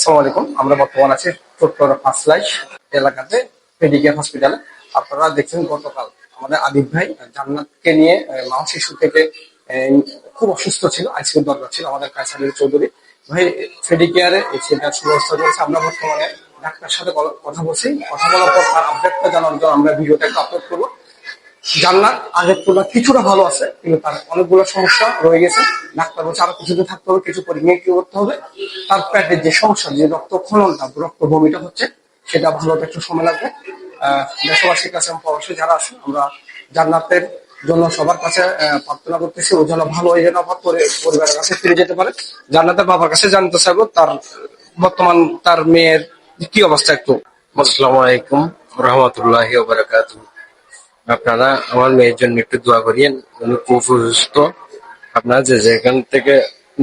আসসালামু আলাইকুম। আমরা বর্তমান আছি চট্টগ্রাম পাঁচলাইশ এলাকাতে মেডিকেল হসপিটালে। আপনারা দেখছেন গতকাল আমাদের আদিব ভাই জান্নাতকে নিয়ে মা শিশু থেকে খুব অসুস্থ ছিল, আইসিইউ দরকার ছিল। আমাদের কায়সার আলী চৌধুরী ভাই ফেডিকেয়ারে সেটা সুব্যবস্থা করেছে। আমরা বর্তমানে ডাক্তার সাথে কথা বলছি। কথা বলার পর তার আপডেটটা জানার জন্য আমরা ভিডিওটা একটু আপলোড করবো। জান্নাত আগের তুলনায় কিছুটা ভালো আছে, কিন্তু তার অনেকগুলো সমস্যা রয়ে গেছে। ডাক্তার বলছে আরো কিছুদিন থাকতে হবে, কিছু পরীক্ষা করতে হবে। তার পেটের যে সমস্যা, যে রক্ত খননটা, রক্ত বমিটা হচ্ছে, সেটা ভালো হতে একটু সময় লাগবে। দেশবাসীর কাছে প্রবাসী যারা আছে, আমরা জান্নাতের জন্য সবার কাছে প্রার্থনা করতেছি ও যেন ভালো হয়ে যেন আবার পরিবারের কাছে ফিরে যেতে পারে। জান্নাতের বাবার কাছে জানতে চাইবো তার বর্তমান তার মেয়ের কি অবস্থা একটু। আসসালামু আলাইকুম রহমতুল্লাহি ওয়া বারাকাতুহু। আপনারা আমার মেয়ের জন্য একটু দোয়া করিয়েন, উনি খুব অসুস্থ। আপনারা যে যেখান থেকে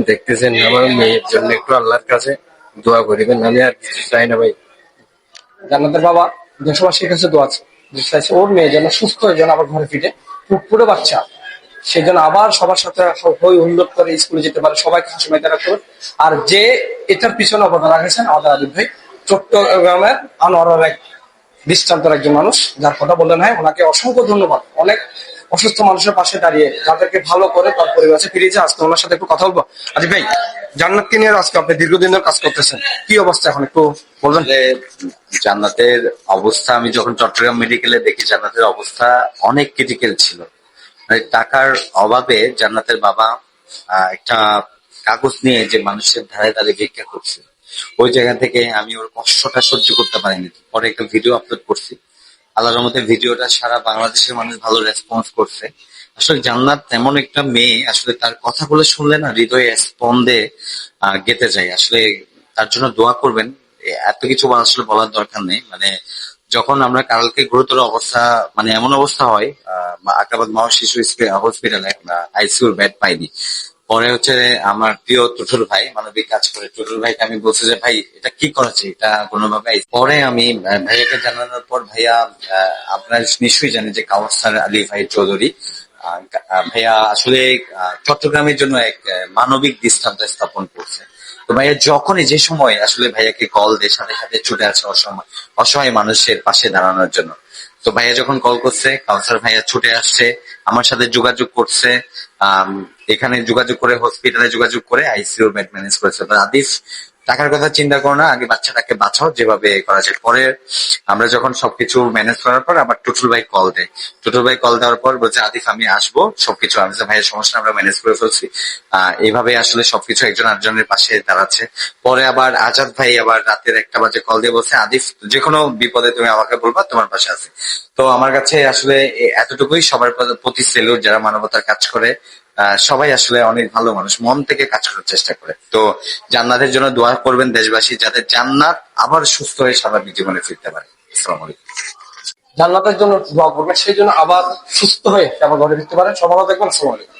দেখতেছেন আমার মেয়ের জন্য একটু আল্লাহর কাছে দোয়া করিবেন, আমি আর কিছু চাই না ভাই। জান্নাতের বাবা দেশবাসীর কাছে দোয়া চাইছে ওর মেয়ে যেন সুস্থ হয়ে যেন আবার ঘরে ফিরে, পুরো বাচ্চা সেই জন্য আবার সবার সাথে হই হুল্লোড় করে স্কুলে যেতে পারে, সবাইকে হাসিমাইতে রাখতে হবে। আর যে এটার পিছনে অবদান রাখেছেন আমাদের আদিব ভাই, চট্টগ্রামের আনোয়ারের এক দৃষ্টান্তের একজন মানুষ, যার কথা বললেন হয়, ওনাকে অসংখ্য ধন্যবাদ। অনেক অসুস্থ মানুষের পাশে দাঁড়িয়ে যাদেরকে ভালো করে তার পরিবারে ফিরিয়েছে। আজকে ওনার সাথে একটু কথা বলবো। আদিব ভাই, জান্নাতকে নিয়ে আজকে আপনি দীর্ঘদিন ধরে কাজ করতেছেন, কি অবস্থা এখন একটু বলবেন? জান্নাতের অবস্থা আমি যখন চট্টগ্রাম মেডিকেলে দেখি, জান্নাতের অবস্থা অনেক ক্রিটিক্যাল ছিল। মানে টাকার অভাবে জান্নাতের বাবা একটা কাগজ নিয়ে যে মানুষের ধারে ধারে ভিক্ষা করছে, ওই জায়গা থেকে আমি ওর কষ্টটা সহ্য করতে পারিনি। পরে একটা ভিডিও আপলোড করছি, আল্লাহর রহমতে ভিডিওটা সারা বাংলাদেশের মানুষ ভালো রেসপন্স করছে। আসলে জান্নাত এমন একটা মেয়ে, আসলে তার কথাগুলো শুনলে না হৃদয়ে স্পন্দে গেতে যায়। আসলে তার জন্য দোয়া করবেন। এত কিছু আসলে বলার দরকার নেই। মানে যখন আমরা কালকে গুরুতর অবস্থা, মানে এমন অবস্থা হয়, আগ্রাবাদ মা শিশু হসপিটালে আইসিইউর বেড পাইনি। পরে হচ্ছে আমার প্রিয় টুটুল ভাই, মানবিক কাজ করে, টুটুল ভাইকে আমি বলছি যে ভাই এটা কি করেছে, এটা কোনোভাবে। পরে আমি ভাইয়াকে জানানোর পর ভাইয়া, আপনার নিশ্চয়ই জানেন যে কাউসার আলী ভাই চৌধুরী, ভাইয়া আসলে চট্টগ্রামের জন্য এক মানবিক দৃষ্টান্ত স্থাপন করছে। তো ভাইয়া যখনই যে সময় আসলে ভাইয়াকে কল দিয়ে সাথে সাথে ছুটে আছে অসহায় মানুষের পাশে দাঁড়ানোর জন্য। তো ভাইয়া যখন কল করছে, কাউন্সার ভাইয়া ছুটে আসছে, আমার সাথে যোগাযোগ করছে, এখানে যোগাযোগ করে হসপিটালে যোগাযোগ করে আইসিইউ বেড ম্যানেজ করেছে। তো আদিফ, টাকার কথা চিন্তা করো না, আগে বাচ্চাটাকে বাঁচাও যেভাবে করা যায়। পরে আমরা যখন সবকিছু ম্যানেজ করার পর আবার টুটুল ভাই কল দেয়। টুটুল ভাই কল দেওয়ার পর বলছে আদিফ আমি আসবো, সবকিছু আমি ভাইয়ের সমস্যা আমরা ম্যানেজ করে ফেলছি। এইভাবে আসলে সবকিছু একজন আরেকজনের পাশে দাঁড়াচ্ছে। পরে আবার আজাদ ভাই আবার রাতের 1টা বাজে কল দিয়ে বলছে আদিফ যে কোনো বিপদে তুমি আমাকে বলবা, তোমার পাশে আছে। তো আমার কাছে আসলে এতটুকুই, সবার প্রতি সেলুট যারা মানবতার কাজ করে। সবাই আসলে অনেক ভালো মানুষ, মন থেকে কাজ করার চেষ্টা করে। তো জান্নাতের জন্য দোয়া করবেন দেশবাসী, যাতে জান্নাত আবার সুস্থ হয়ে স্বাভাবিক জীবনে ফিরতে পারে। আসসালামু আলাইকুম। জান্নাতের জন্য দোয়া করবেন, সেই জন্য আবার সুস্থ হয়ে আবার ঘরে ফিরতে পারেন। সবাই ভালো থাকবেন। আসসালামু আলাইকুম।